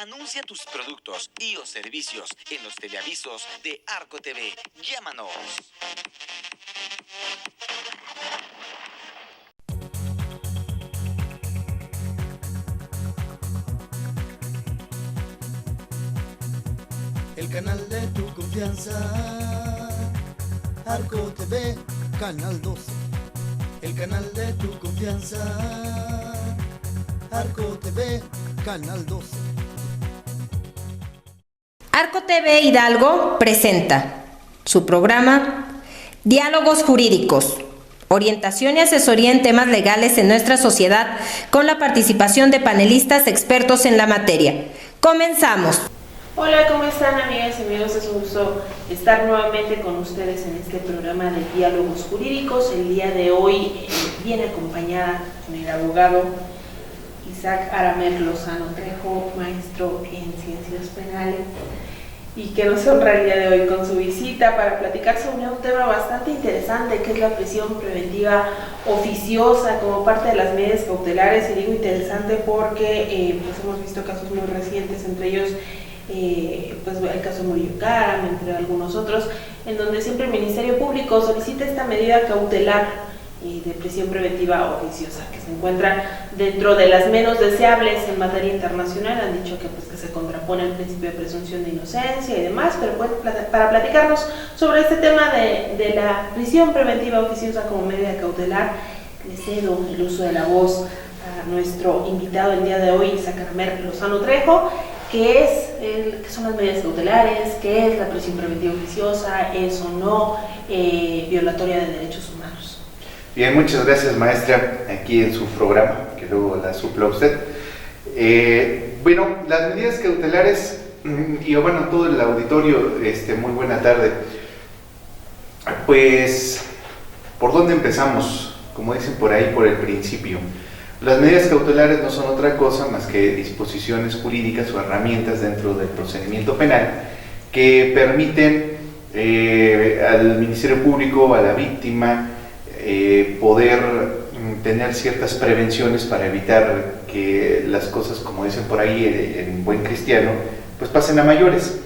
Anuncia tus productos y o servicios en los teleavisos de Arco TV. Llámanos. El canal de tu confianza, Arco TV, Canal 12. El canal de tu confianza, Arco TV, Canal 12. Arco TV Hidalgo presenta su programa Diálogos Jurídicos, orientación y asesoría en temas legales en nuestra sociedad, con la participación de panelistas expertos en la materia. Comenzamos. Hola, ¿cómo están, amigas y amigos? Es un gusto estar nuevamente con ustedes en este programa de Diálogos Jurídicos. El día de hoy viene acompañada con el abogado Isaac Aramer Lozano Trejo, maestro en Ciencias Penales, y que nos honra el día de hoy con su visita para platicar sobre un tema bastante interesante, que es la prisión preventiva oficiosa como parte de las medidas cautelares. Y digo interesante porque pues hemos visto casos muy recientes, entre ellos pues el caso de Murillo Karam, entre algunos otros, en donde siempre el Ministerio Público solicita esta medida cautelar de prisión preventiva oficiosa, que se encuentra dentro de las menos deseables en materia internacional. Han dicho que se contrapone al principio de presunción de inocencia y demás, pero pues, para platicarnos sobre este tema de la prisión preventiva oficiosa como medida cautelar, le cedo el uso de la voz a nuestro invitado el día de hoy, Isaac Aramer Lozano Trejo. ¿Qué son las medidas cautelares? ¿Qué es la prisión preventiva oficiosa? ¿Es o no violatoria de derechos humanos? Bien, muchas gracias, maestra, aquí en su programa, que luego la supla usted. Bueno, las medidas cautelares, y bueno, todo el auditorio, muy buena tarde. Pues, ¿por dónde empezamos? Como dicen por ahí, por el principio. Las medidas cautelares no son otra cosa más que disposiciones jurídicas o herramientas dentro del procedimiento penal que permiten al Ministerio Público, a la víctima, poder tener ciertas prevenciones para evitar que las cosas, como dicen por ahí en buen cristiano, pues pasen a mayores.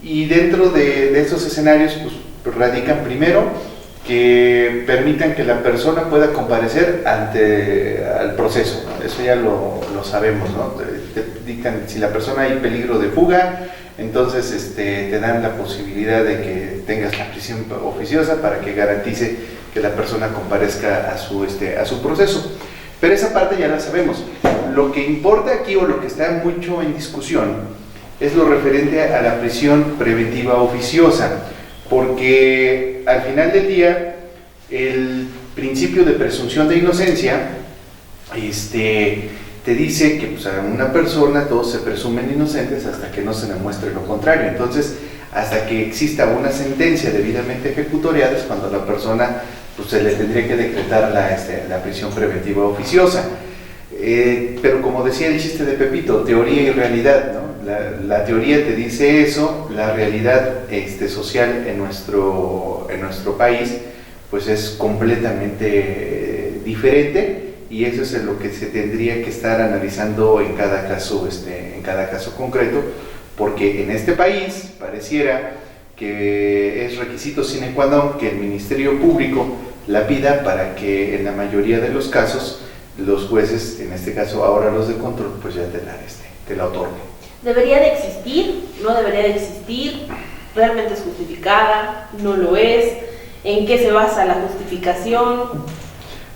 Y dentro de esos escenarios pues radican primero que permitan que la persona pueda comparecer al proceso. Eso ya lo sabemos, ¿no? Te dictan, si la persona hay peligro de fuga, entonces te dan la posibilidad de que tengas la prisión oficiosa para que garantice que la persona comparezca a su proceso. Pero esa parte ya la sabemos. Lo que importa aquí, o lo que está mucho en discusión, es lo referente a la prisión preventiva oficiosa, porque al final del día el principio de presunción de inocencia te dice que pues, a una persona todos se presumen inocentes hasta que no se demuestre lo contrario. Entonces, hasta que exista una sentencia debidamente ejecutoriada es cuando la persona pues, se le tendría que decretar la prisión preventiva oficiosa. Pero como decía el chiste de Pepito, teoría y realidad, ¿no? La teoría te dice eso, la realidad social en nuestro país pues es completamente diferente, y eso es lo que se tendría que estar analizando en cada caso concreto, porque en este país pareciera que es requisito sine qua non que el Ministerio Público la pida para que en la mayoría de los casos los jueces, en este caso ahora los de control, pues ya te la otorguen. ¿Debería de existir? ¿No debería de existir? ¿Realmente es justificada? ¿No lo es? ¿En qué se basa la justificación?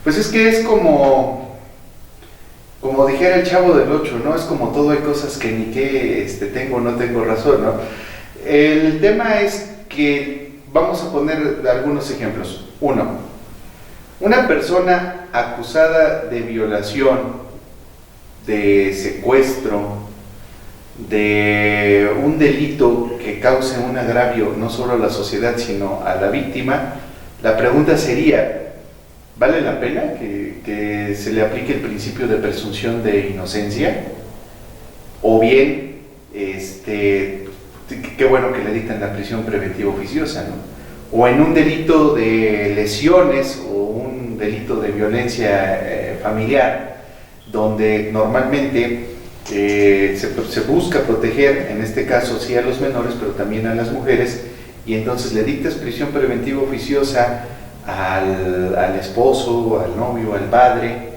Pues es que es como dijera el Chavo del Ocho, ¿no? Es como todo, hay cosas que ni que tengo o no tengo razón, ¿no? El tema es que vamos a poner algunos ejemplos. Uno, una persona acusada de violación, de secuestro, de un delito que cause un agravio no solo a la sociedad sino a la víctima, la pregunta sería, ¿vale la pena que se le aplique el principio de presunción de inocencia? O bien, qué bueno que le dictan la prisión preventiva oficiosa, ¿no? O en un delito de lesiones o un delito de violencia familiar, donde normalmente se busca proteger, en este caso sí a los menores, pero también a las mujeres, y entonces le dictas prisión preventiva oficiosa al esposo, al novio, al padre,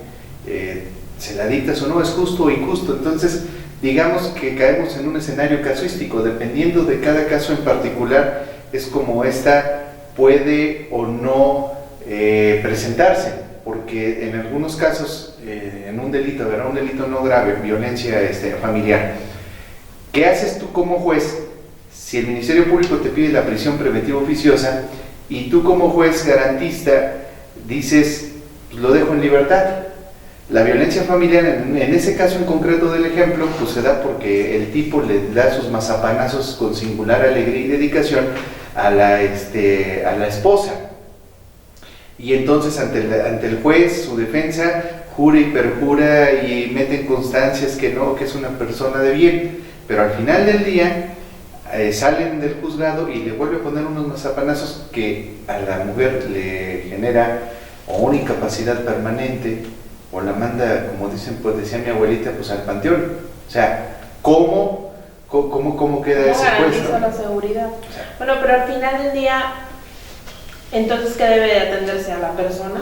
se la dictas o no, es justo o injusto. Entonces digamos que caemos en un escenario casuístico, dependiendo de cada caso en particular, es como esta puede o no presentarse, porque en algunos casos, en un delito, ¿verdad? Un delito no grave, violencia familiar, ¿qué haces tú como juez si el Ministerio Público te pide la prisión preventiva oficiosa y tú como juez garantista dices, pues lo dejo en libertad? La violencia familiar, en ese caso en concreto del ejemplo, pues se da porque el tipo le da sus mazapanazos con singular alegría y dedicación a la esposa. Y entonces ante el juez, su defensa jura y perjura y meten constancias que no, que es una persona de bien, pero al final del día salen del juzgado y le vuelve a poner unos mazapanazos que a la mujer le genera o una incapacidad permanente, o la manda, como decía mi abuelita, pues al panteón. O sea, ¿cómo queda ese juez, ¿no? La seguridad. O sea, bueno, pero al final del día, entonces, ¿qué debe de atenderse a la persona?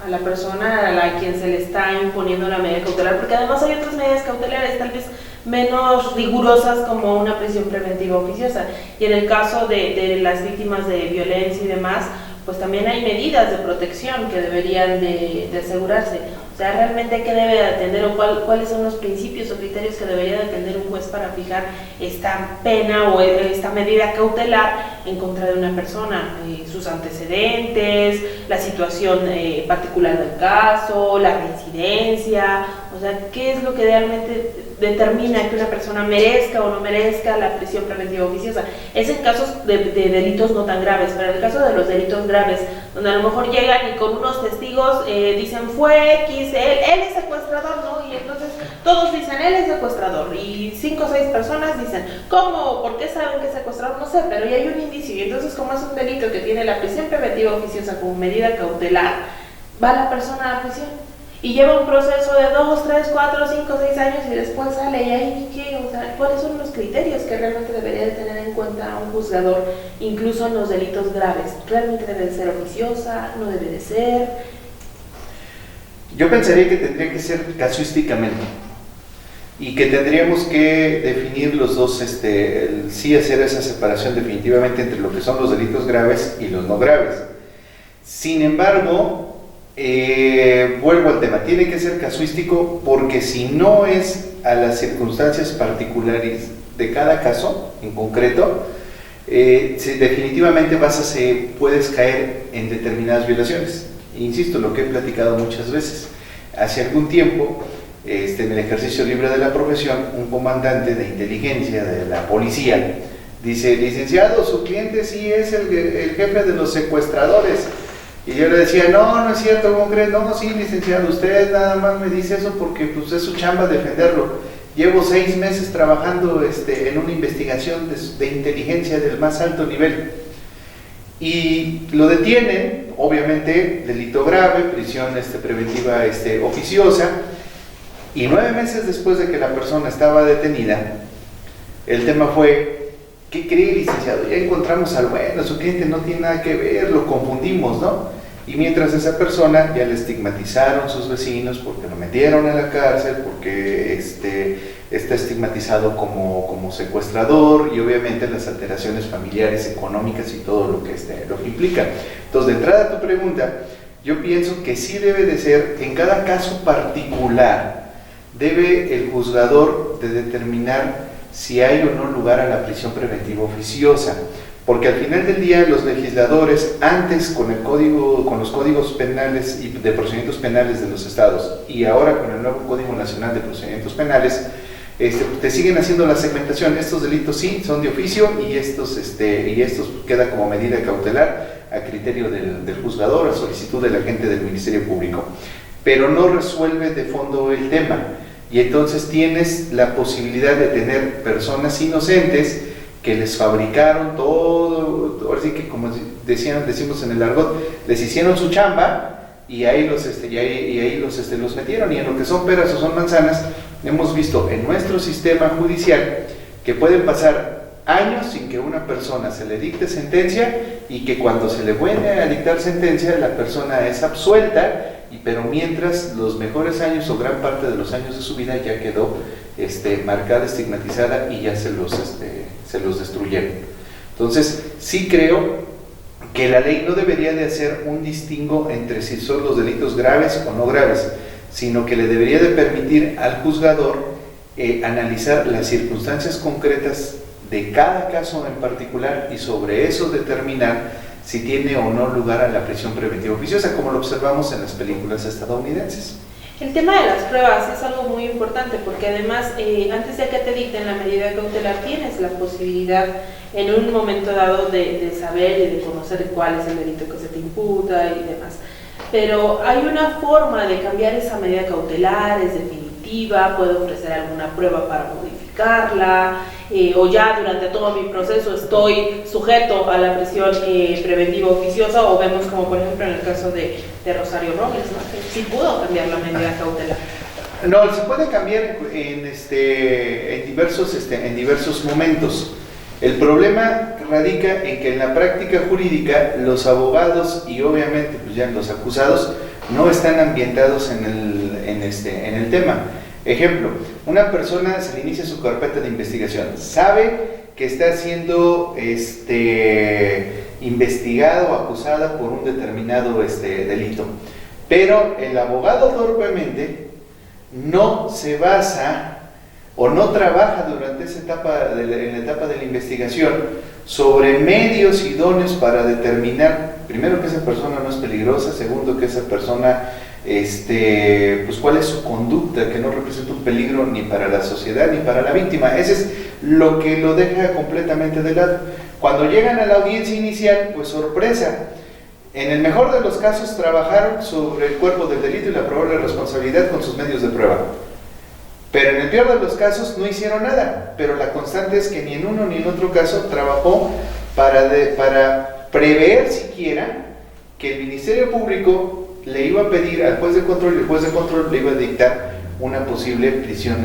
A la persona a la quien se le está imponiendo la medida cautelar, porque además hay otras medidas cautelares tal vez menos rigurosas como una prisión preventiva oficiosa, y en el caso de las víctimas de violencia y demás, pues también hay medidas de protección que deberían de asegurarse. O sea, realmente qué debe de atender o cuáles son los principios o criterios que debería de atender un juez para fijar esta pena o esta medida cautelar en contra de una persona, sus antecedentes, la situación particular del caso, la reincidencia, o sea, qué es lo que realmente determina que una persona merezca o no merezca la prisión preventiva oficiosa. Es en casos de delitos no tan graves, pero en el caso de los delitos graves, donde a lo mejor llegan y con unos testigos dicen fue X, él es secuestrador, ¿no? Y entonces todos dicen él es secuestrador y 5 o 6 personas dicen ¿cómo? ¿Por qué saben que es secuestrador? No sé, pero ya hay un indicio, y entonces como es un delito que tiene la prisión preventiva oficiosa como medida cautelar, va la persona a la prisión y lleva un proceso de 2, 3, 4, 5, 6 años y después sale. ¿Y ahí qué? O sea, ¿cuáles son los criterios que realmente debería de tener en cuenta un juzgador, incluso en los delitos graves? ¿Realmente debe de ser oficiosa? ¿No debe de ser? Yo pensaría que tendría que ser casuísticamente y que tendríamos que definir los dos, sí hacer esa separación definitivamente entre lo que son los delitos graves y los no graves. Sin embargo, vuelvo al tema, tiene que ser casuístico, porque si no es a las circunstancias particulares de cada caso en concreto, definitivamente puedes caer en determinadas violaciones. Insisto, lo que he platicado muchas veces. Hace algún tiempo, en el ejercicio libre de la profesión, un comandante de inteligencia de la policía dice: licenciado, su cliente sí es el jefe de los secuestradores. Y yo le decía: no es cierto, ¿cómo crees? No, sí, licenciado, usted nada más me dice eso porque pues es su chamba defenderlo. Llevo 6 meses trabajando en una investigación de inteligencia del más alto nivel. Y lo detienen, obviamente, delito grave, prisión preventiva oficiosa, y 9 meses después de que la persona estaba detenida, el tema fue: ¿qué cree, licenciado? Ya encontramos al bueno, su cliente no tiene nada que ver, lo confundimos, ¿no? Y mientras esa persona ya le estigmatizaron sus vecinos porque lo metieron a la cárcel, porque está estigmatizado como secuestrador, y obviamente las alteraciones familiares, económicas y todo lo que implica. Entonces, de entrada a tu pregunta, yo pienso que sí debe de ser, en cada caso particular, debe el juzgador de determinar si hay o no lugar a la prisión preventiva oficiosa, porque al final del día los legisladores, antes con los códigos penales y de procedimientos penales de los estados, y ahora con el nuevo Código Nacional de Procedimientos Penales, te siguen haciendo la segmentación. Estos delitos sí son de oficio y estos queda como medida cautelar a criterio del juzgador, a solicitud del agente del Ministerio Público, pero no resuelve de fondo el tema. Y entonces tienes la posibilidad de tener personas inocentes que les fabricaron todo, ahora sí que como decimos en el argot, les hicieron su chamba y ahí los metieron, y en lo que son peras o son manzanas, hemos visto en nuestro sistema judicial que pueden pasar años sin que una persona se le dicte sentencia y que cuando se le vuelve a dictar sentencia la persona es absuelta, pero mientras los mejores años o gran parte de los años de su vida ya quedó marcada, estigmatizada y ya se los destruyeron. Entonces sí creo que la ley no debería de hacer un distingo entre si son los delitos graves o no graves, sino que le debería de permitir al juzgador analizar las circunstancias concretas de cada caso en particular y sobre eso determinar si tiene o no lugar a la prisión preventiva oficiosa, como lo observamos en las películas estadounidenses. El tema de las pruebas es algo muy importante porque además antes de que te dicten la medida cautelar tienes la posibilidad en un momento dado de saber y de conocer cuál es el delito que se te imputa y demás. Pero hay una forma de cambiar esa medida cautelar, es definitiva, puedo ofrecer alguna prueba para modificarla, o ya durante todo mi proceso estoy sujeto a la prisión preventiva oficiosa, o vemos como por ejemplo en el caso de Rosario Robles, ¿no? Que sí pudo cambiar la medida cautelar. No, se puede cambiar en diversos momentos. El problema radica en que en la práctica jurídica los abogados y obviamente pues ya los acusados no están ambientados en el tema. Ejemplo, una persona se le inicia su carpeta de investigación, sabe que está siendo investigado o acusada por un determinado delito, pero el abogado torpemente no se basa o no trabaja durante esa etapa en la etapa de la investigación sobre medios idóneos para determinar, primero, que esa persona no es peligrosa, segundo, que esa persona pues cuál es su conducta, que no representa un peligro ni para la sociedad ni para la víctima. Ese es lo que lo deja completamente de lado. Cuando llegan a la audiencia inicial, pues sorpresa, en el mejor de los casos trabajaron sobre el cuerpo del delito y la probable responsabilidad con sus medios de prueba, pero en el peor de los casos no hicieron nada. Pero la constante es que ni en uno ni en otro caso trabajó para prever siquiera que el Ministerio Público le iba a pedir al juez de control y el juez de control le iba a dictar una posible prisión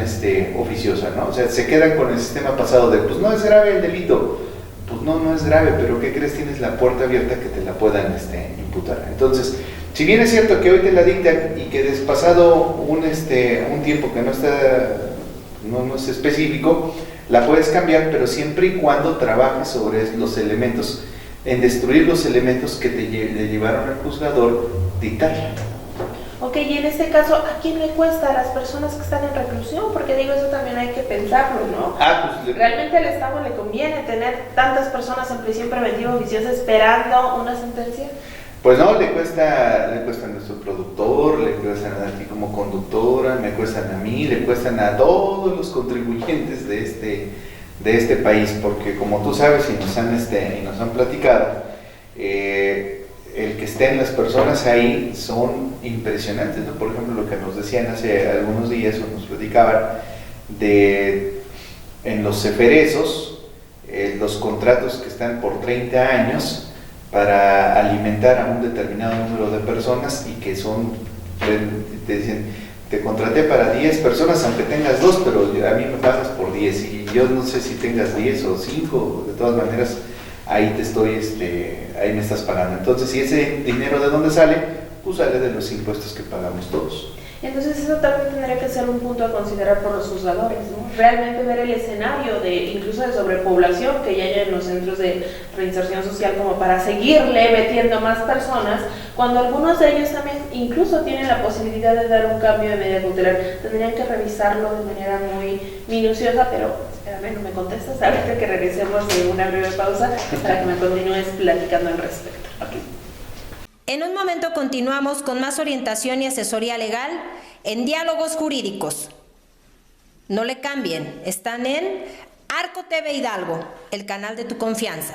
oficiosa, ¿no? O sea, se quedan con el sistema pasado de, pues no es grave el delito. Pues no es grave, pero ¿qué crees? Tienes la puerta abierta que te la puedan imputar. Entonces, si bien es cierto que hoy te la dictan y que despasado un tiempo que no es específico, la puedes cambiar, pero siempre y cuando trabajes sobre los elementos, en destruir los elementos que le llevaron al juzgador dictarla. Ok, y en este caso, ¿a quién le cuesta? A las personas que están en reclusión, porque digo, eso también hay que pensarlo, ¿no? ¿Realmente al Estado le conviene tener tantas personas en prisión preventiva oficiosa esperando una sentencia? Pues no, le cuesta a nuestro productor, le cuestan a ti como conductora, me cuestan a mí, le cuestan a todos los contribuyentes de este país, porque como tú sabes y nos han platicado, el que estén las personas ahí son impresionantes, ¿no? Por ejemplo, lo que nos decían hace algunos días o nos platicaban en los ceferezos, los contratos que están por 30 años para alimentar a un determinado número de personas y que te dicen, te contraté para 10 personas aunque tengas 2, pero a mí me pagas por 10 y yo no sé si tengas 10 o 5, de todas maneras ahí ahí me estás pagando. Entonces, ¿y ese dinero de dónde sale? Pues sale de los impuestos que pagamos todos. Entonces eso también tendría que ser un punto a considerar por los juzgadores, ¿no? Realmente ver el escenario incluso de sobrepoblación que ya hay en los centros de reinserción social como para seguirle metiendo más personas, cuando algunos de ellos también incluso tienen la posibilidad de dar un cambio de medida cautelar. Tendrían que revisarlo de manera muy minuciosa, pero espérame, no me contestas, ahorita que regresemos de una breve pausa para que me continúes platicando al respecto. Okay. En un momento continuamos con más orientación y asesoría legal en Diálogos Jurídicos. No le cambien, están en Arco TV Hidalgo, el canal de tu confianza.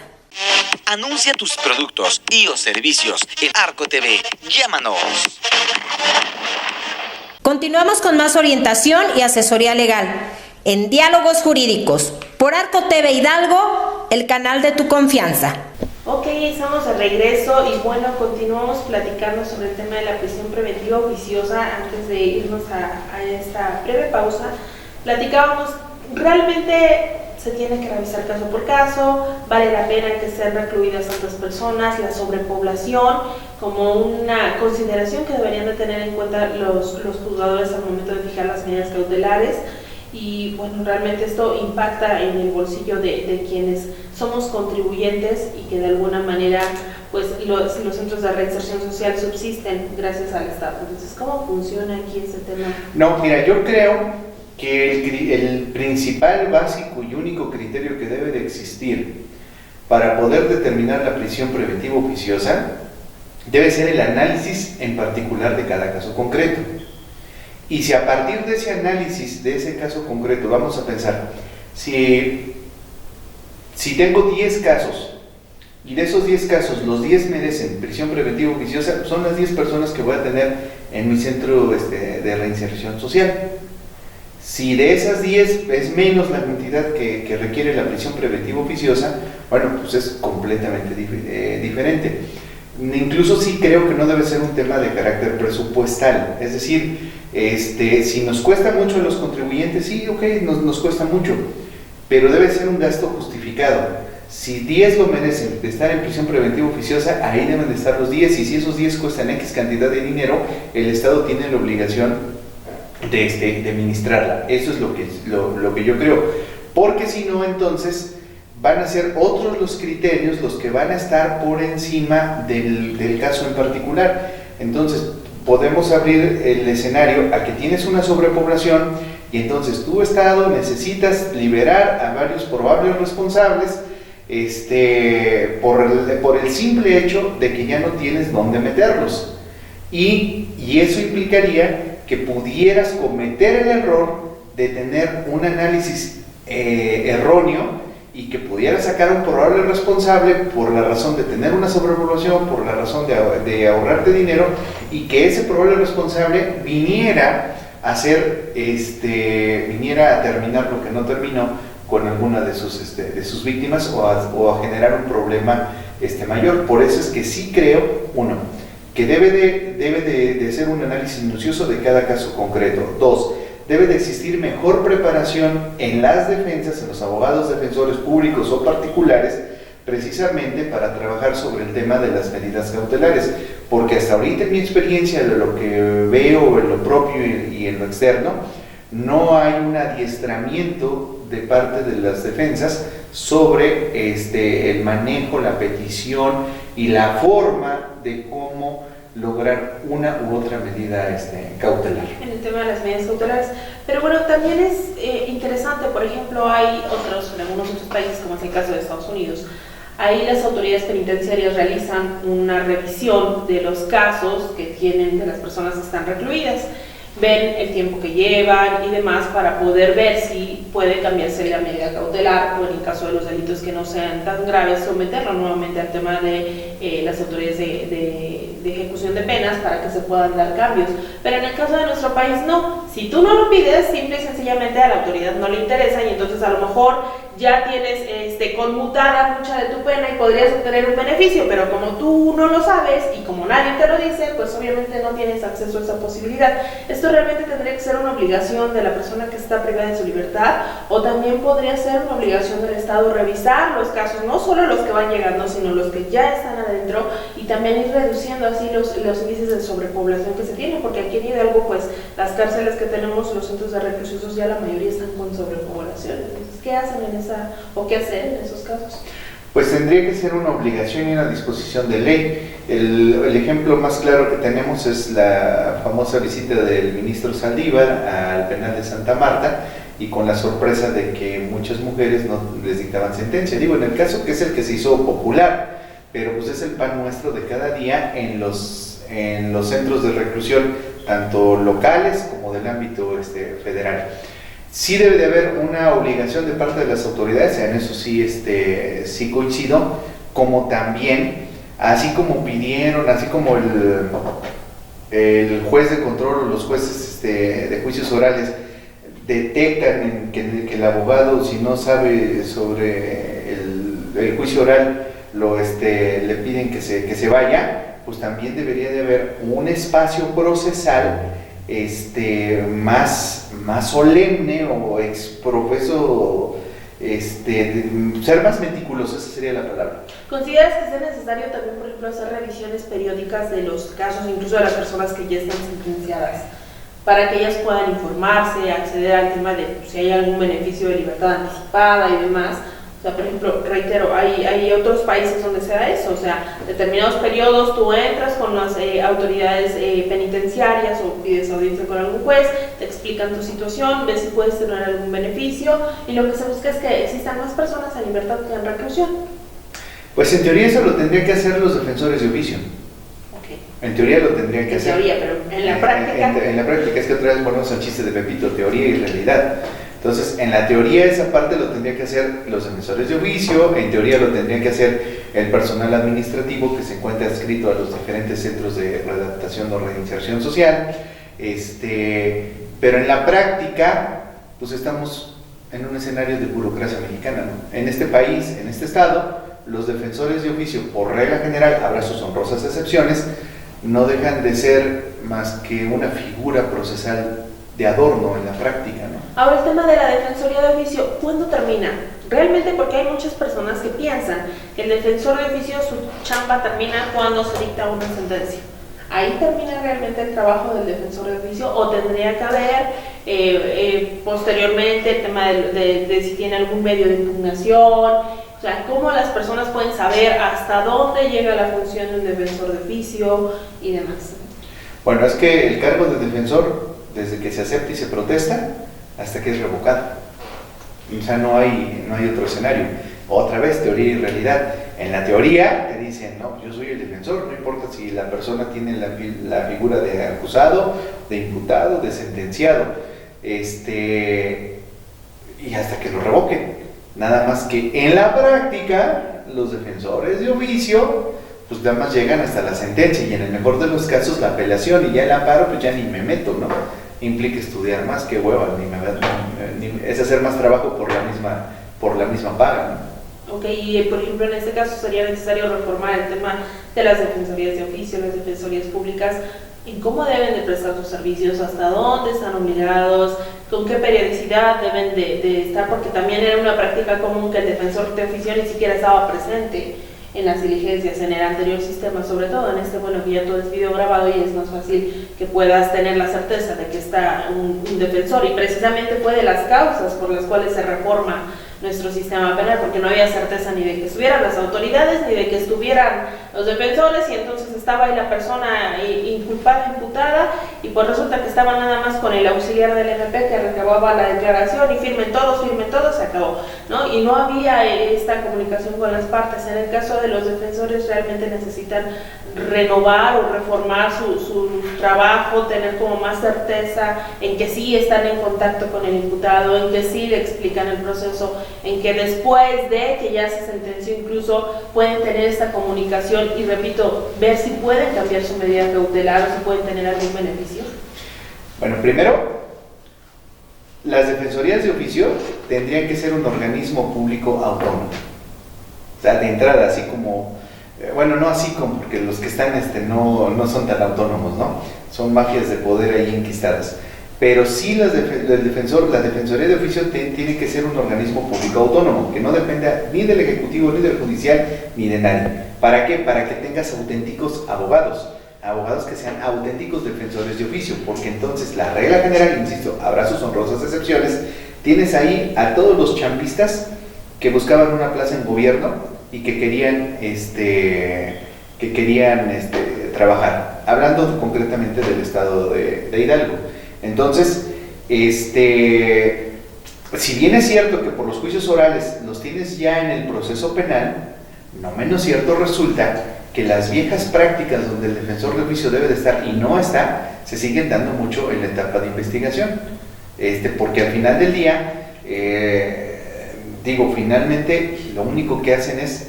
Anuncia tus productos y o servicios en Arco TV. Llámanos. Continuamos con más orientación y asesoría legal en Diálogos Jurídicos por Arco TV Hidalgo, el canal de tu confianza. Ok, estamos de regreso y bueno, continuamos platicando sobre el tema de la prisión preventiva oficiosa. Antes de irnos a esta breve pausa, platicábamos, realmente se tiene que revisar caso por caso, vale la pena que sean recluidas tantas personas, la sobrepoblación como una consideración que deberían de tener en cuenta los juzgadores al momento de fijar las medidas cautelares. Y bueno, realmente esto impacta en el bolsillo de quienes somos contribuyentes y que de alguna manera pues los centros de reinserción social subsisten gracias al Estado. Entonces, ¿cómo funciona aquí este tema? No, mira, yo creo que el principal, básico y único criterio que debe de existir para poder determinar la prisión preventiva oficiosa debe ser el análisis en particular de cada caso concreto. Y si a partir de ese análisis, de ese caso concreto, vamos a pensar, si tengo 10 casos, y de esos 10 casos, los 10 merecen prisión preventiva oficiosa, son las 10 personas que voy a tener en mi centro de reinserción social. Si de esas 10 es menos la cantidad que requiere la prisión preventiva oficiosa, bueno, pues es completamente diferente. Incluso sí creo que no debe ser un tema de carácter presupuestal, es decir, si nos cuesta mucho a los contribuyentes, sí, ok, nos cuesta mucho, pero debe ser un gasto justificado. Si 10 lo merecen de estar en prisión preventiva oficiosa, ahí deben de estar los 10, y si esos 10 cuestan X cantidad de dinero, el Estado tiene la obligación de administrarla. Eso es lo que yo creo, porque si no, entonces van a ser otros los criterios los que van a estar por encima del caso en particular. Entonces podemos abrir el escenario a que tienes una sobrepoblación y entonces tu Estado necesitas liberar a varios probables responsables por el simple hecho de que ya no tienes dónde meterlos, y eso implicaría que pudieras cometer el error de tener un análisis erróneo y que pudieras sacar un probable responsable por la razón de tener una sobrepoblación, por la razón de ahorrarte dinero, y que ese probable responsable viniera a terminar lo que no terminó con alguna de sus víctimas, o a generar un problema mayor. Por eso es que sí creo, uno, que debe de ser un análisis minucioso de cada caso concreto. Dos, debe de existir mejor preparación en las defensas, en los abogados defensores públicos o particulares, precisamente para trabajar sobre el tema de las medidas cautelares, porque hasta ahorita en mi experiencia, de lo que veo en lo propio y en lo externo, no hay un adiestramiento de parte de las defensas sobre el manejo, la petición y la forma de cómo lograr una u otra medida cautelar. En el tema de las medidas cautelares. Pero bueno, también es interesante, por ejemplo, hay en algunos otros países, como es el caso de Estados Unidos, ahí las autoridades penitenciarias realizan una revisión de los casos que tienen de las personas que están recluidas, ven el tiempo que llevan y demás para poder ver si puede cambiarse la medida cautelar, o en el caso de los delitos que no sean tan graves, someterlo nuevamente al tema de las autoridades de ejecución de penas para que se puedan dar cambios. Pero en el caso de nuestro país no, si tú no lo pides, simple y sencillamente a la autoridad no le interesa, y entonces a lo mejor ya tienes conmutada mucha de tu pena y podrías obtener un beneficio, pero como tú no lo sabes y como nadie te lo dice, pues obviamente no tienes acceso a esa posibilidad. Esto realmente tendría que ser una obligación de la persona que está privada de su libertad, o también podría ser una obligación del Estado revisar los casos, no solo los que van llegando, sino los que ya están adentro, y también ir reduciendo así los índices de sobrepoblación que se tienen, porque aquí en Hidalgo, pues las cárceles que tenemos, los centros de reclusión social, la mayoría están con sobrepoblación. Entonces, ¿qué hacen qué hacer en esos casos? Pues tendría que ser una obligación y una disposición de ley. El ejemplo más claro que tenemos es la famosa visita del ministro Saldívar al penal de Santa Marta, y con la sorpresa de que muchas mujeres no les dictaban sentencia. Digo, en el caso que es el que se hizo popular, pero pues es el pan nuestro de cada día en los centros de reclusión, tanto locales como del ámbito federal. Sí debe de haber una obligación de parte de las autoridades, en eso sí, sí coincido, como también, así como pidieron, así como el juez de control o los jueces de juicios orales detectan que el abogado, si no sabe sobre el juicio oral, le piden que se vaya, pues también debería de haber un espacio procesal más solemne o exprofeso, ser más meticuloso, esa sería la palabra. ¿Consideras que sea necesario también, por ejemplo, hacer revisiones periódicas de los casos, incluso de las personas que ya están sentenciadas, para que ellas puedan informarse, acceder al tema de si hay algún beneficio de libertad anticipada y demás? O sea, por ejemplo, reitero, hay otros países donde se da eso, o sea, determinados periodos tú entras con las autoridades penitenciarias o pides audiencia con algún juez, te explican tu situación, ves si puedes tener algún beneficio, y lo que se busca es que existan más personas en libertad que en reclusión. Pues en teoría eso lo tendrían que hacer los defensores de oficio. Okay. En teoría lo tendrían que hacer. En teoría, pero en la práctica. En la práctica, es que otra vez ponemos el chiste de Pepito, teoría y realidad. Entonces, en la teoría esa parte lo tendrían que hacer los defensores de oficio, en teoría lo tendrían que hacer el personal administrativo que se encuentra adscrito a los diferentes centros de readaptación o reinserción social, pero en la práctica, pues estamos en un escenario de burocracia mexicana, ¿no? En este país, en este estado, los defensores de oficio, por regla general, habrá sus honrosas excepciones, no dejan de ser más que una figura procesal de adorno en la práctica, ¿no? Ahora, el tema de la defensoría de oficio, ¿cuándo termina? Realmente, porque hay muchas personas que piensan que el defensor de oficio, su chamba termina cuando se dicta una sentencia. ¿Ahí termina realmente el trabajo del defensor de oficio o tendría que haber posteriormente el tema de si tiene algún medio de impugnación? O sea, ¿cómo las personas pueden saber hasta dónde llega la función de un defensor de oficio y demás? Bueno, es que el cargo de defensor, desde que se acepta y se protesta, hasta que es revocado. O sea, no hay otro escenario. Otra vez, teoría y realidad. En la teoría te dicen, no, yo soy el defensor, no importa si la persona tiene la figura de acusado, de imputado, de sentenciado, y hasta que lo revoquen. Nada más que en la práctica, los defensores de oficio, pues nada más llegan hasta la sentencia, y en el mejor de los casos la apelación, y ya el amparo, pues ya ni me meto, ¿no? Implica estudiar más, que hueva, es hacer más trabajo por la misma paga, ¿no? Ok, y por ejemplo en este caso sería necesario reformar el tema de las defensorías de oficio, las defensorías públicas, en cómo deben de prestar sus servicios, hasta dónde están obligados, con qué periodicidad deben de estar, porque también era una práctica común que el defensor de oficio ni siquiera estaba presente en las diligencias, en el anterior sistema, sobre todo en este, bueno, que ya todo es video grabado y es más fácil que puedas tener la certeza de que está un defensor, y precisamente fue de las causas por las cuales se reforma nuestro sistema penal, porque no había certeza ni de que estuvieran las autoridades ni de que estuvieran los defensores, y entonces estaba ahí la persona inculpada, imputada, y pues resulta que estaba nada más con el auxiliar del MP que recababa la declaración y firmen todos, se acabó, ¿no? Y no había esta comunicación con las partes. En el caso de los defensores realmente necesitan renovar o reformar su trabajo, tener como más certeza en que sí están en contacto con el imputado, en que sí le explican el proceso, en que después de que ya se sentenció incluso pueden tener esta comunicación y, repito, ver si pueden cambiar su medida cautelar o si pueden tener algún beneficio. Bueno, primero, las defensorías de oficio tendrían que ser un organismo público autónomo. O sea, de entrada, así como, bueno, no así como, porque los que están no son tan autónomos, ¿no? Son mafias de poder ahí enquistadas. Pero sí la defensoría de oficio tiene que ser un organismo público autónomo, que no dependa ni del Ejecutivo, ni del Judicial, ni de nadie. ¿Para qué? Para que tengas auténticos abogados que sean auténticos defensores de oficio, porque entonces la regla general, insisto, habrá sus honrosas excepciones, tienes ahí a todos los champistas que buscaban una plaza en gobierno y que querían trabajar, hablando concretamente del estado de Hidalgo. Entonces, si bien es cierto que por los juicios orales los tienes ya en el proceso penal, no menos cierto resulta que las viejas prácticas donde el defensor de oficio debe de estar y no está, se siguen dando mucho en la etapa de investigación, porque al final del día, finalmente lo único que hacen es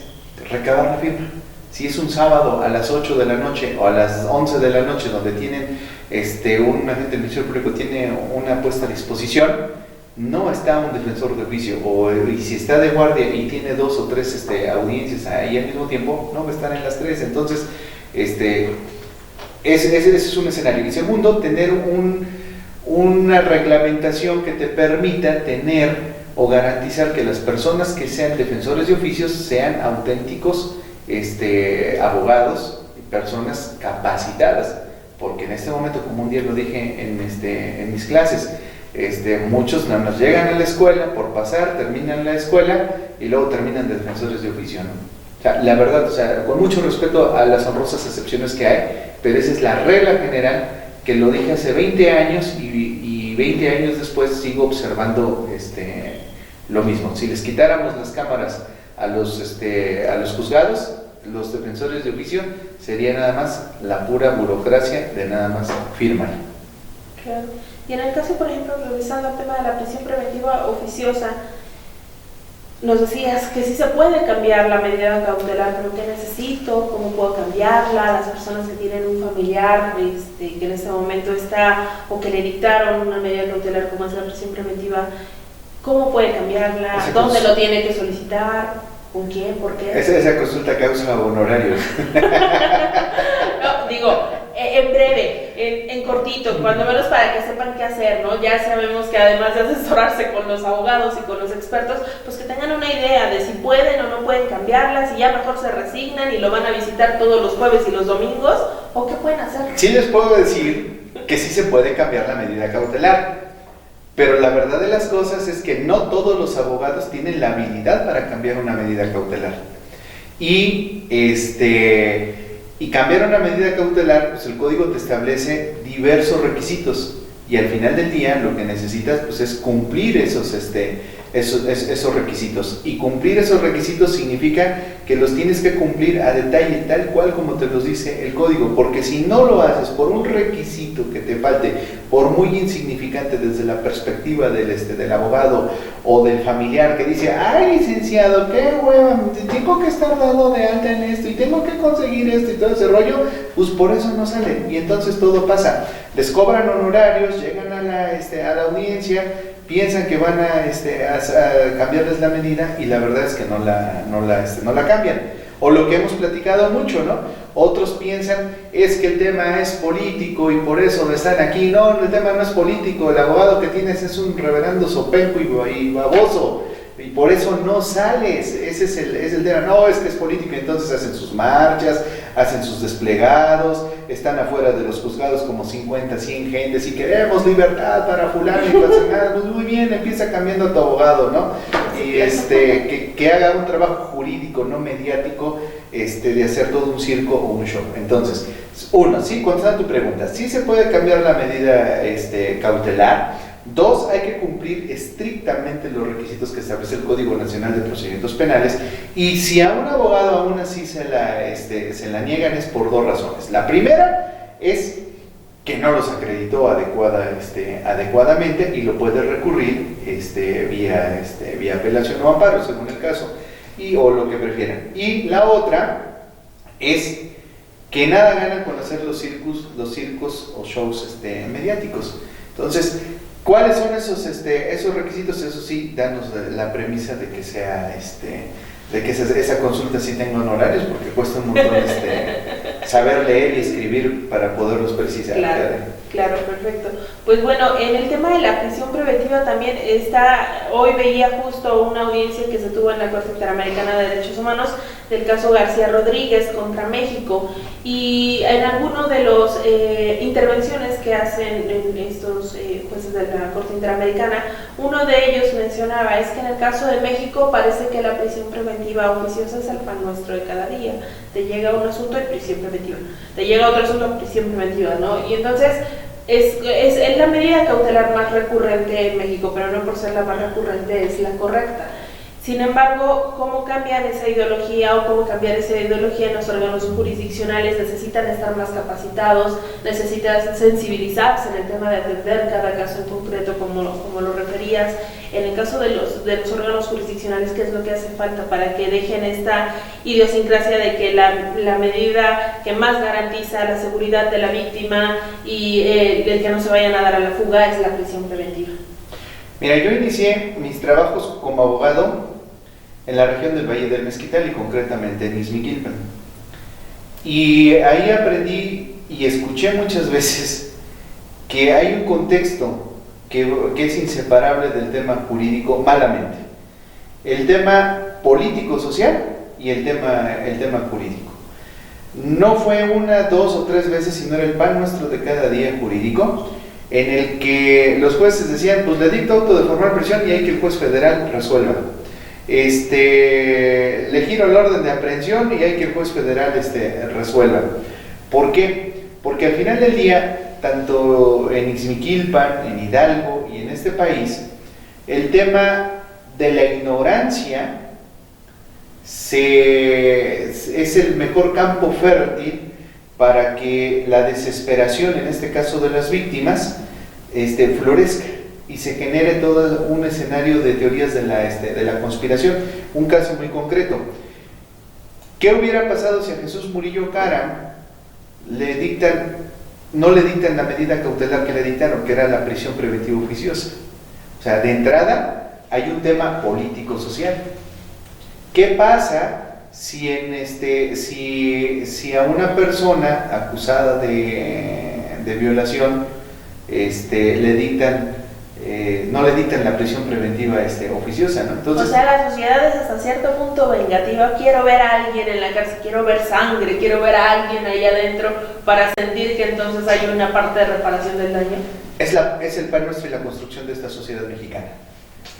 recabar la firma. Si es un sábado a las 8 de la noche o a las 11 de la noche donde tienen un agente del Ministerio Público tiene una puesta a disposición, no está un defensor de oficio, y si está de guardia y tiene 2 o 3 audiencias ahí al mismo tiempo, no va a estar en las 3. Entonces, ese es un escenario. Y segundo, tener una reglamentación que te permita tener o garantizar que las personas que sean defensores de oficios sean auténticos abogados, personas capacitadas, porque en este momento, como un día lo dije en mis clases, muchos nada más llegan a la escuela por pasar, terminan la escuela y luego terminan de defensores de oficio, ¿no? O sea, la verdad, con mucho respeto a las honrosas excepciones que hay, pero esa es la regla general, que lo dije hace 20 años y 20 años después sigo observando lo mismo. Si les quitáramos las cámaras a los juzgados, los defensores de oficio sería nada más la pura burocracia de nada más firmar. Claro. Y en el caso, por ejemplo, revisando el tema de la prisión preventiva oficiosa, nos decías que sí se puede cambiar la medida cautelar, pero ¿qué necesito? ¿Cómo puedo cambiarla? Las personas que tienen un familiar que en este momento está, o que le dictaron una medida cautelar como es la prisión preventiva, ¿cómo puede cambiarla? ¿Dónde lo tiene que solicitar? ¿Con quién? ¿Por qué? Esa consulta causa honorarios. No, digo, en breve, en cortito, cuando menos para que sepan qué hacer, ¿no? Ya sabemos que además de asesorarse con los abogados y con los expertos, pues que tengan una idea de si pueden o no pueden cambiarlas, si ya mejor se resignan y lo van a visitar todos los jueves y los domingos, o qué pueden hacer. Sí les puedo decir que sí se puede cambiar la medida cautelar, pero la verdad de las cosas es que no todos los abogados tienen la habilidad para cambiar una medida cautelar. Y cambiar una medida cautelar, pues el código te establece diversos requisitos, y al final del día lo que necesitas pues es cumplir esos requisitos, y cumplir esos requisitos significa que los tienes que cumplir a detalle, tal cual como te los dice el código, porque si no lo haces por un requisito que te falte, por muy insignificante desde la perspectiva del abogado o del familiar que dice, ay licenciado, qué hueva, tengo que estar dado de alta en esto y tengo que conseguir esto y todo ese rollo, pues por eso no salen, y entonces todo pasa, les cobran honorarios, llegan a la audiencia, piensan que van a cambiarles la medida y la verdad es que no la cambian. O lo que hemos platicado mucho, ¿no? Otros piensan es que el tema es político y por eso están aquí. No, el tema no es político, el abogado que tienes es un reverendo sopenco y baboso y por eso no sales. Ese es el tema. No, es que es político, entonces hacen sus marchas, hacen sus desplegados, están afuera de los juzgados como 50, 100 gentes y queremos libertad para fulano y para pues muy bien, empieza cambiando a tu abogado, ¿no? Y que haga un trabajo jurídico, no mediático, de hacer todo un circo o un show. Entonces, uno, sí, contestando tu pregunta, sí se puede cambiar la medida cautelar. Dos, hay que cumplir estrictamente los requisitos que establece el Código Nacional de Procedimientos Penales, y si a un abogado aún así se la niegan es por 2 razones. La primera es que no los acreditó adecuadamente y lo puede recurrir vía apelación o amparo, según el caso, o lo que prefieran. Y la otra es que nada ganan con hacer los circos o shows mediáticos. Entonces, ¿cuáles son esos requisitos? Eso sí, danos la premisa de que sea de que esa consulta sí tenga honorarios, porque cuesta un montón saber leer y escribir para poderlos precisar. Claro, perfecto. Pues bueno, en el tema de la prisión preventiva también hoy veía justo una audiencia que se tuvo en la Corte Interamericana de Derechos Humanos del caso García Rodríguez contra México, y en alguno de los intervenciones que hacen en estos jueces de la Corte Interamericana, uno de ellos mencionaba, es que en el caso de México parece que la prisión preventiva oficiosa es el pan nuestro de cada día. Te llega un asunto de prisión preventiva, te llega otro asunto de prisión preventiva, ¿no? Y entonces es la medida cautelar más recurrente en México, pero no por ser la más recurrente es la correcta. Sin embargo, ¿cómo cambiar esa ideología o cómo cambiar esa ideología en los órganos jurisdiccionales? Necesitan estar más capacitados, necesitan sensibilizarse en el tema de atender cada caso en concreto, como lo referías. En el caso de los órganos jurisdiccionales, ¿qué es lo que hace falta para que dejen esta idiosincrasia de que la medida que más garantiza la seguridad de la víctima y el que no se vayan a dar a la fuga es la prisión preventiva? Mira, yo inicié mis trabajos como abogado en la región del Valle del Mezquital y concretamente en Ixmiquilpan. Y ahí aprendí y escuché muchas veces que hay un contexto que es inseparable del tema jurídico malamente. El tema político-social y el tema jurídico. No fue una, dos o tres veces, sino era el pan nuestro de cada día jurídico, en el que los jueces decían, pues le dicto auto de formal prisión y hay que el juez federal resuelva. Le giro el orden de aprehensión y hay que el juez federal resuelva. ¿Por qué? Porque al final del día, tanto en Ixmiquilpan, en Hidalgo y en este país, el tema de la ignorancia es el mejor campo fértil para que la desesperación, en este caso de las víctimas, florezca y se genere todo un escenario de teorías de la conspiración. Un caso muy concreto. ¿Qué hubiera pasado si a Jesús Murillo Caram no le dictan la medida cautelar que le dictaron, que era la prisión preventiva oficiosa? O sea, de entrada hay un tema político-social. ¿Qué pasa si a una persona acusada de violación no le dictan la prisión preventiva oficiosa, ¿no? Entonces, o sea, la sociedad es hasta cierto punto vengativa. Quiero ver a alguien en la cárcel, quiero ver sangre, quiero ver a alguien ahí adentro para sentir que entonces hay una parte de reparación del daño. Es el pan nuestro y la construcción de esta sociedad mexicana,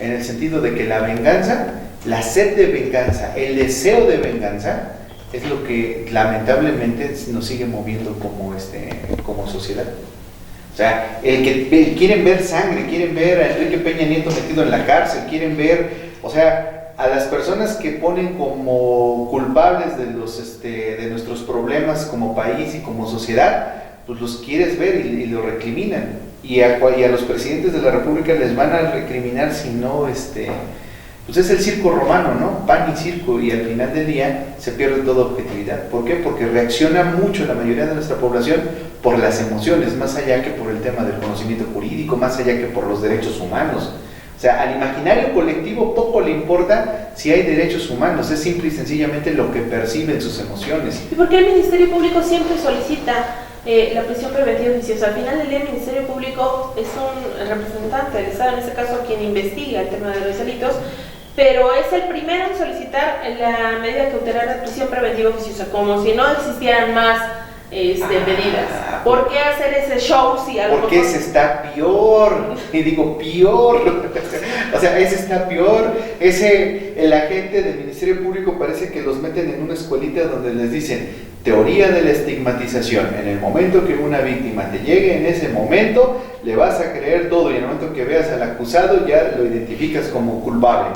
en el sentido de que la venganza, la sed de venganza, el deseo de venganza es lo que lamentablemente nos sigue moviendo como sociedad. O sea, quieren ver sangre, quieren ver a Enrique Peña Nieto metido en la cárcel, quieren ver, o sea, a las personas que ponen como culpables de nuestros problemas como país y como sociedad, pues los quieres ver y los recriminan. Y a los presidentes de la República les van a recriminar si no, pues es el circo romano, ¿no? Pan y circo, y al final del día se pierde toda objetividad. ¿Por qué? Porque reacciona mucho la mayoría de nuestra población por las emociones, más allá que por el tema del conocimiento jurídico, más allá que por los derechos humanos. O sea, al imaginario colectivo poco le importa si hay derechos humanos, es simple y sencillamente lo que perciben sus emociones. ¿Y por qué el Ministerio Público siempre solicita la prisión preventiva oficiosa? Al final del día el Ministerio Público es un representante del Estado, en este caso quien investiga el tema de los delitos, pero es el primero en solicitar la medida cautelar de prisión preventiva oficiosa, como si no existieran más medidas. ¿Por qué hacer ese show si algo? Porque ese está peor, y digo peor, o sea, ese está peor. El agente del Ministerio Público parece que los meten en una escuelita donde les dicen teoría de la estigmatización. En el momento que una víctima te llegue, en ese momento le vas a creer todo, y en el momento que veas al acusado ya lo identificas como culpable.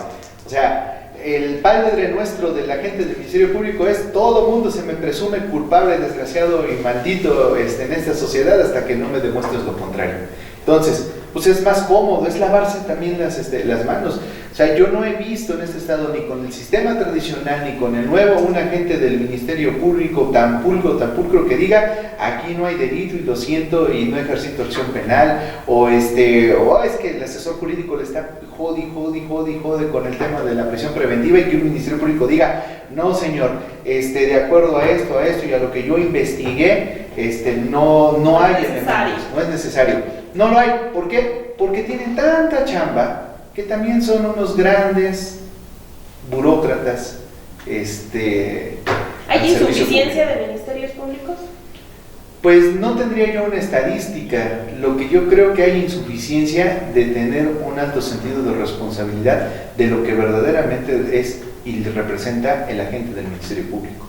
O sea, el padre nuestro de la gente del Ministerio Público es: todo mundo se me presume culpable, desgraciado y maldito en esta sociedad hasta que no me demuestres lo contrario. Entonces, pues es más cómodo, es lavarse también las manos. O sea, yo no he visto en este estado, ni con el sistema tradicional, ni con el nuevo, un agente del Ministerio Público tan pulcro que diga: aquí no hay delito y lo siento y no ejercito acción penal, o es que el asesor jurídico le está jode con el tema de la prisión preventiva, y que un Ministerio Público diga: no señor, de acuerdo a esto y a lo que yo investigué, no hay elementos, no es necesario. No lo hay. ¿Por qué? Porque tienen tanta chamba que también son unos grandes burócratas. ¿Hay insuficiencia de ministerios públicos? Pues no tendría yo una estadística. Lo que yo creo que hay insuficiencia de tener un alto sentido de responsabilidad de lo que verdaderamente es y representa el agente del Ministerio Público.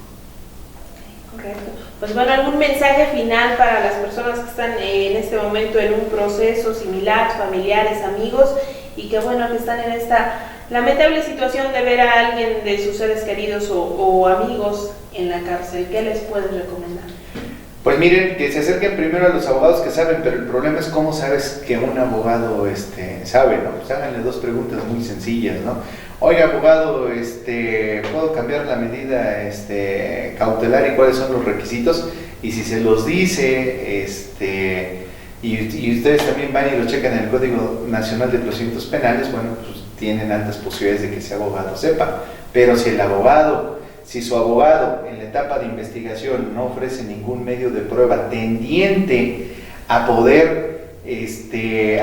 Correcto. Pues bueno, ¿algún mensaje final para las personas que están en este momento en un proceso similar, familiares, amigos, y que bueno, que están en esta lamentable situación de ver a alguien de sus seres queridos o amigos en la cárcel? ¿Qué les puedes recomendar? Pues miren, que se acerquen primero a los abogados que saben, pero el problema es cómo sabes que un abogado sabe, ¿no? Pues háganle dos preguntas muy sencillas, ¿no? Oiga, abogado, ¿puedo cambiar la medida cautelar y cuáles son los requisitos? Y si se los dice, y ustedes también van y lo checan en el Código Nacional de Procedimientos Penales, bueno, pues tienen altas posibilidades de que ese abogado sepa. Pero si su abogado en la etapa de investigación no ofrece ningún medio de prueba tendiente a poder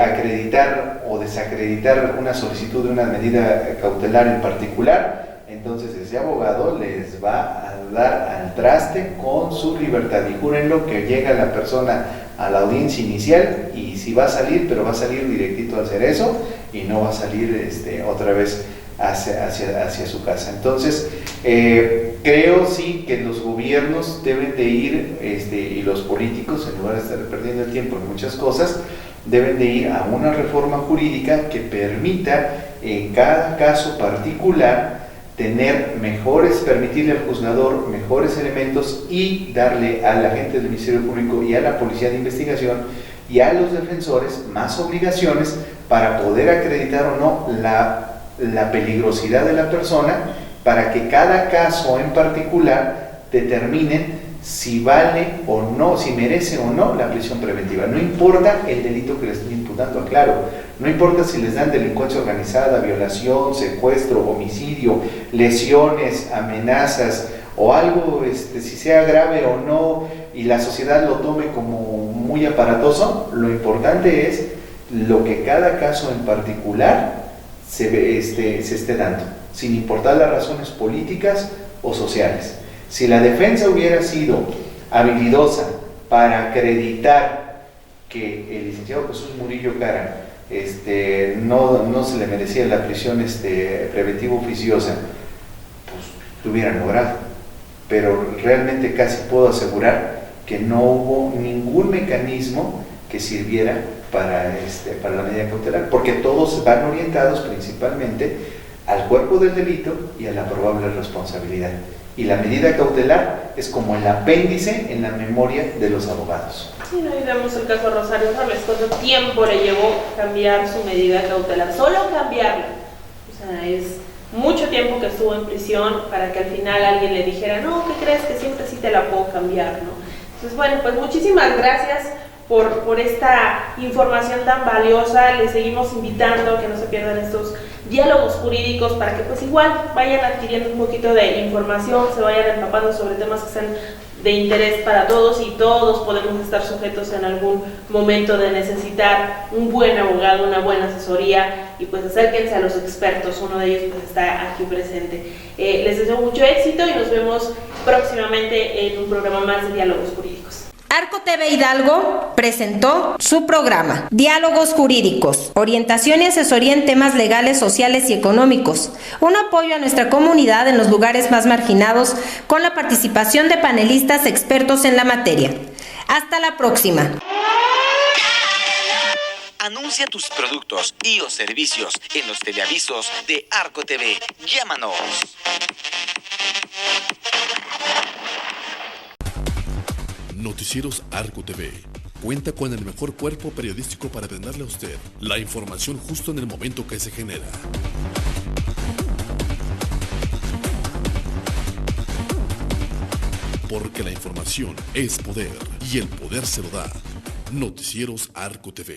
acreditar o desacreditar una solicitud de una medida cautelar en particular, entonces ese abogado les va a dar al traste con su libertad. Y júrenlo que llega la persona a la audiencia inicial y si va a salir, pero va a salir directito a hacer eso y no va a salir otra vez hacia su casa. Entonces, creo sí que los gobiernos deben de ir, y los políticos, en lugar de estar perdiendo el tiempo en muchas cosas, deben de ir a una reforma jurídica que permita en cada caso particular permitirle al juzgador mejores elementos y darle a la gente del Ministerio Público y a la Policía de Investigación y a los defensores más obligaciones para poder acreditar o no la peligrosidad de la persona, para que cada caso en particular determinen si vale o no, si merece o no la prisión preventiva. No importa el delito que le estén imputando, aclaro, no importa si les dan delincuencia organizada, violación, secuestro, homicidio, lesiones, amenazas o algo, si sea grave o no y la sociedad lo tome como muy aparatoso, lo importante es lo que cada caso en particular se esté dando, sin importar las razones políticas o sociales. Si la defensa hubiera sido habilidosa para acreditar que el licenciado Jesús Murillo Caram no se le merecía la prisión preventiva oficiosa, pues lo hubieran logrado. Pero realmente casi puedo asegurar que no hubo ningún mecanismo que sirviera para la medida cautelar, porque todos van orientados principalmente al cuerpo del delito y a la probable responsabilidad. Y la medida cautelar es como el apéndice en la memoria de los abogados. Sí, no olvidemos el caso de Rosario Robles. ¿Cuánto tiempo le llevó cambiar su medida cautelar? Solo cambiarla. O sea, es mucho tiempo que estuvo en prisión para que al final alguien le dijera, no, ¿qué crees? Que siempre sí te la puedo cambiar, ¿no? Entonces, bueno, pues muchísimas gracias por esta información tan valiosa. Les seguimos invitando a que no se pierdan estos diálogos jurídicos para que pues igual vayan adquiriendo un poquito de información, se vayan empapando sobre temas que sean de interés para todos, y todos podemos estar sujetos en algún momento de necesitar un buen abogado, una buena asesoría, y pues acérquense a los expertos. Uno de ellos pues está aquí presente. Les deseo mucho éxito y nos vemos próximamente en un programa más de diálogos jurídicos. Arco TV Hidalgo presentó su programa Diálogos Jurídicos, orientación y asesoría en temas legales, sociales y económicos, un apoyo a nuestra comunidad en los lugares más marginados con la participación de panelistas expertos en la materia. Hasta la próxima. Anuncia tus productos y o servicios en los teleavisos de Arco TV. Llámanos. Noticieros Arco TV cuenta con el mejor cuerpo periodístico para brindarle a usted la información justo en el momento que se genera. Porque la información es poder y el poder se lo da. Noticieros Arco TV.